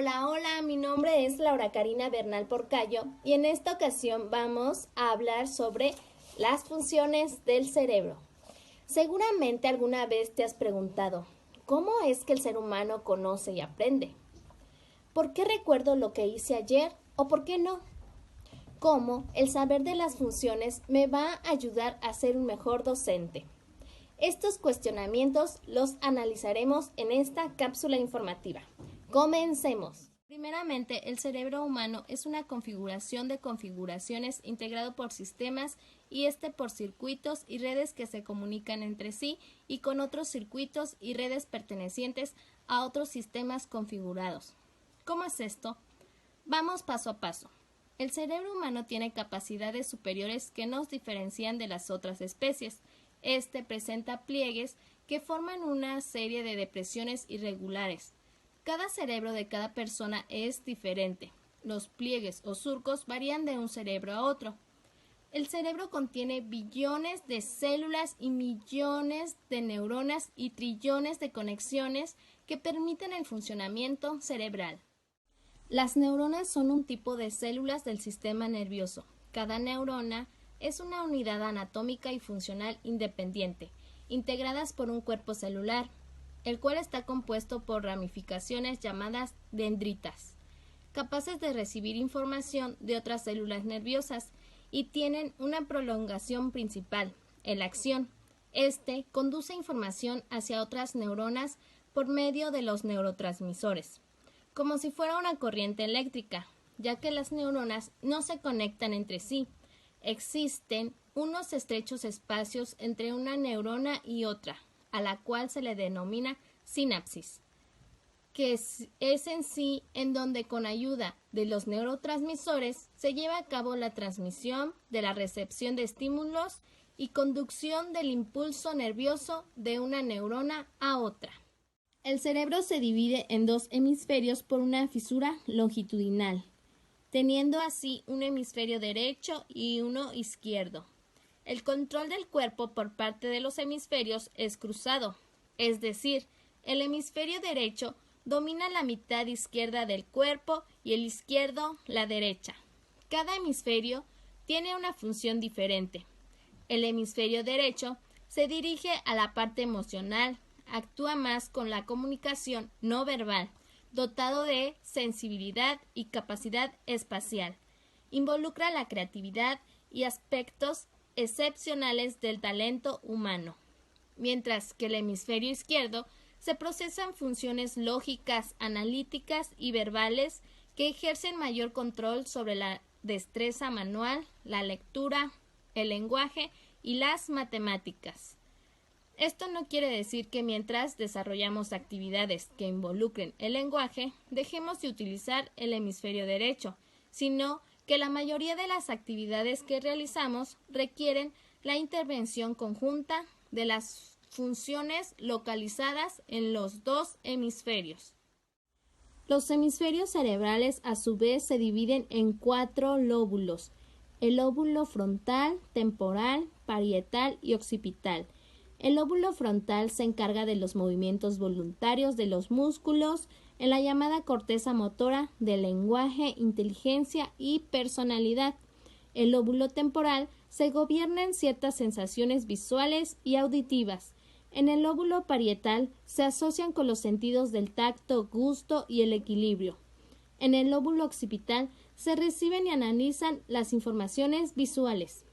Hola, hola, mi nombre es Laura Karina Bernal Porcayo y en esta ocasión vamos a hablar sobre las funciones del cerebro. Seguramente alguna vez te has preguntado, ¿cómo es que el ser humano conoce y aprende? ¿Por qué recuerdo lo que hice ayer o por qué no? ¿Cómo el saber de las funciones me va a ayudar a ser un mejor docente? Estos cuestionamientos los analizaremos en esta cápsula informativa. Comencemos. Primeramente, el cerebro humano es una configuración de configuraciones integrado por sistemas y por circuitos y redes que se comunican entre sí y con otros circuitos y redes pertenecientes a otros sistemas configurados. ¿Cómo es esto? Vamos paso a paso. El cerebro humano tiene capacidades superiores que nos diferencian de las otras especies. Presenta pliegues que forman una serie de depresiones irregulares. Cada cerebro de cada persona es diferente. Los pliegues o surcos varían de un cerebro a otro. El cerebro contiene billones de células y millones de neuronas y trillones de conexiones que permiten el funcionamiento cerebral. Las neuronas son un tipo de células del sistema nervioso. Cada neurona es una unidad anatómica y funcional independiente, integradas por un cuerpo celular, el cual está compuesto por ramificaciones llamadas dendritas, capaces de recibir información de otras células nerviosas y tienen una prolongación principal, el axón. Conduce información hacia otras neuronas por medio de los neurotransmisores, como si fuera una corriente eléctrica, ya que las neuronas no se conectan entre sí. Existen unos estrechos espacios entre una neurona y otra, a la cual se le denomina sinapsis, que es en sí en donde con ayuda de los neurotransmisores se lleva a cabo la transmisión de la recepción de estímulos y conducción del impulso nervioso de una neurona a otra. El cerebro se divide en dos hemisferios por una fisura longitudinal, teniendo así un hemisferio derecho y uno izquierdo. El control del cuerpo por parte de los hemisferios es cruzado, es decir, el hemisferio derecho domina la mitad izquierda del cuerpo y el izquierdo la derecha. Cada hemisferio tiene una función diferente. El hemisferio derecho se dirige a la parte emocional, actúa más con la comunicación no verbal, dotado de sensibilidad y capacidad espacial. Involucra la creatividad y aspectos excepcionales del talento humano, mientras que el hemisferio izquierdo se procesan funciones lógicas, analíticas y verbales que ejercen mayor control sobre la destreza manual, la lectura, el lenguaje y las matemáticas. Esto no quiere decir que mientras desarrollamos actividades que involucren el lenguaje, dejemos de utilizar el hemisferio derecho, sino que la mayoría de las actividades que realizamos requieren la intervención conjunta de las funciones localizadas en los dos hemisferios. Los hemisferios cerebrales a su vez se dividen en 4 lóbulos: el lóbulo frontal, temporal, parietal y occipital. El lóbulo frontal se encarga de los movimientos voluntarios de los músculos, en la llamada corteza motora, del lenguaje, inteligencia y personalidad. El lóbulo temporal se gobierna en ciertas sensaciones visuales y auditivas. En el lóbulo parietal se asocian con los sentidos del tacto, gusto y el equilibrio. En el lóbulo occipital se reciben y analizan las informaciones visuales.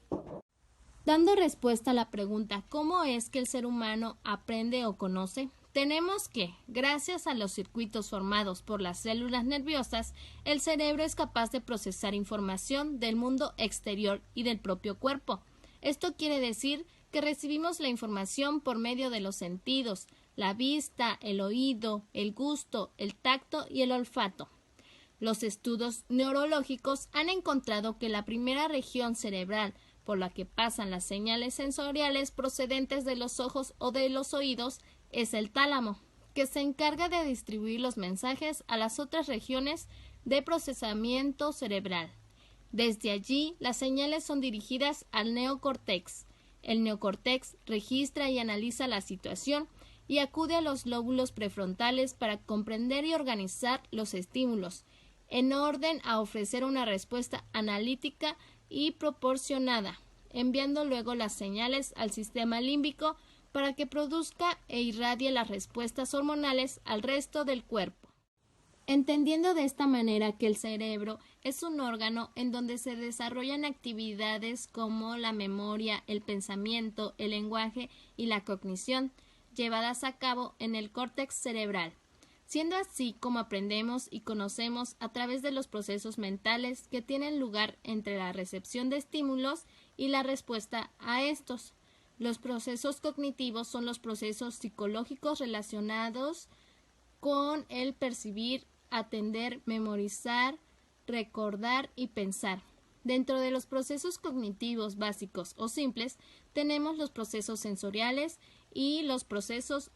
Dando respuesta a la pregunta ¿cómo es que el ser humano aprende o conoce? Tenemos que, gracias a los circuitos formados por las células nerviosas, el cerebro es capaz de procesar información del mundo exterior y del propio cuerpo. Esto quiere decir que recibimos la información por medio de los sentidos, la vista, el oído, el gusto, el tacto y el olfato. Los estudios neurológicos han encontrado que la primera región cerebral por la que pasan las señales sensoriales procedentes de los ojos o de los oídos es el tálamo, que se encarga de distribuir los mensajes a las otras regiones de procesamiento cerebral. Desde allí, las señales son dirigidas al neocórtex. El neocórtex registra y analiza la situación y acude a los lóbulos prefrontales para comprender y organizar los estímulos, en orden a ofrecer una respuesta analítica y proporcionada, enviando luego las señales al sistema límbico para que produzca e irradie las respuestas hormonales al resto del cuerpo. Entendiendo de esta manera que el cerebro es un órgano en donde se desarrollan actividades como la memoria, el pensamiento, el lenguaje y la cognición, llevadas a cabo en el córtex cerebral, siendo así como aprendemos y conocemos a través de los procesos mentales que tienen lugar entre la recepción de estímulos y la respuesta a estos. Los procesos cognitivos son los procesos psicológicos relacionados con el percibir, atender, memorizar, recordar y pensar. Dentro de los procesos cognitivos básicos o simples tenemos los procesos sensoriales y los procesos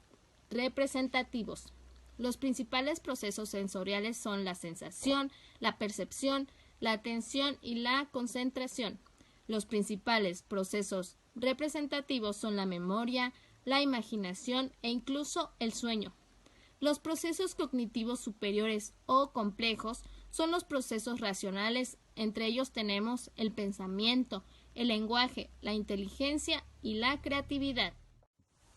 representativos. Los principales procesos sensoriales son la sensación, la percepción, la atención y la concentración. Los principales procesos representativos son la memoria, la imaginación e incluso el sueño. Los procesos cognitivos superiores o complejos son los procesos racionales, entre ellos tenemos el pensamiento, el lenguaje, la inteligencia y la creatividad.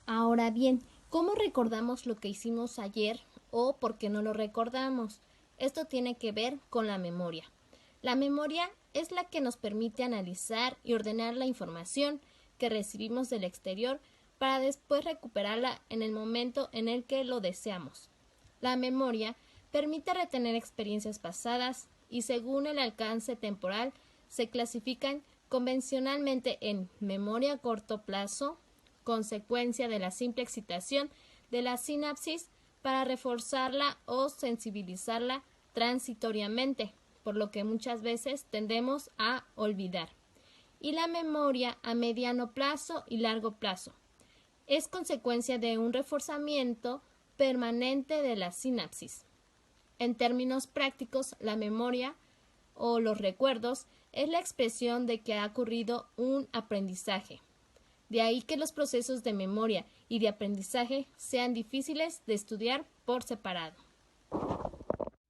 Ahora bien, ¿cómo recordamos lo que hicimos ayer o por qué no lo recordamos? Esto tiene que ver con la memoria. La memoria es la que nos permite analizar y ordenar la información que recibimos del exterior para después recuperarla en el momento en el que lo deseamos. La memoria permite retener experiencias pasadas y según el alcance temporal se clasifican convencionalmente en memoria a corto plazo, consecuencia de la simple excitación de la sinapsis para reforzarla o sensibilizarla transitoriamente, por lo que muchas veces tendemos a olvidar. Y la memoria a mediano plazo y largo plazo es consecuencia de un reforzamiento permanente de la sinapsis. En términos prácticos, la memoria o los recuerdos es la expresión de que ha ocurrido un aprendizaje. De ahí que los procesos de memoria y de aprendizaje sean difíciles de estudiar por separado.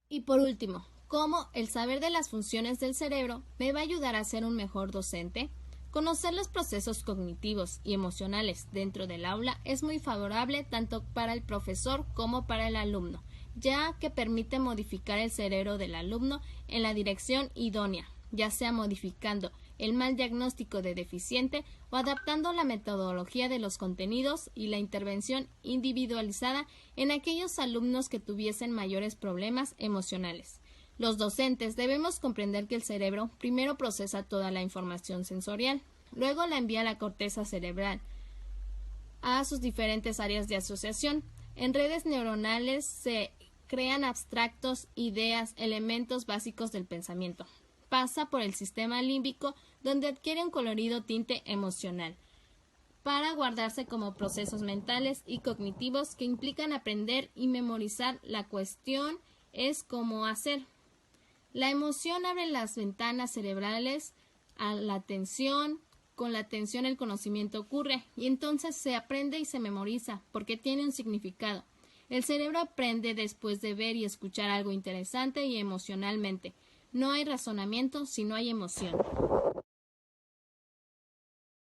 Y por último, ¿cómo el saber de las funciones del cerebro me va a ayudar a ser un mejor docente? Conocer los procesos cognitivos y emocionales dentro del aula es muy favorable tanto para el profesor como para el alumno, ya que permite modificar el cerebro del alumno en la dirección idónea, ya sea modificando el mal diagnóstico de deficiente o adaptando la metodología de los contenidos y la intervención individualizada en aquellos alumnos que tuviesen mayores problemas emocionales. Los docentes debemos comprender que el cerebro primero procesa toda la información sensorial, luego la envía a la corteza cerebral, a sus diferentes áreas de asociación. En redes neuronales se crean abstractos, ideas, elementos básicos del pensamiento. Pasa por el sistema límbico, donde adquiere un colorido tinte emocional, para guardarse como procesos mentales y cognitivos que implican aprender y memorizar. La cuestión es cómo hacer. La emoción abre las ventanas cerebrales a la atención. Con la atención el conocimiento ocurre y entonces se aprende y se memoriza porque tiene un significado. El cerebro aprende después de ver y escuchar algo interesante y emocionalmente. No hay razonamiento si no hay emoción.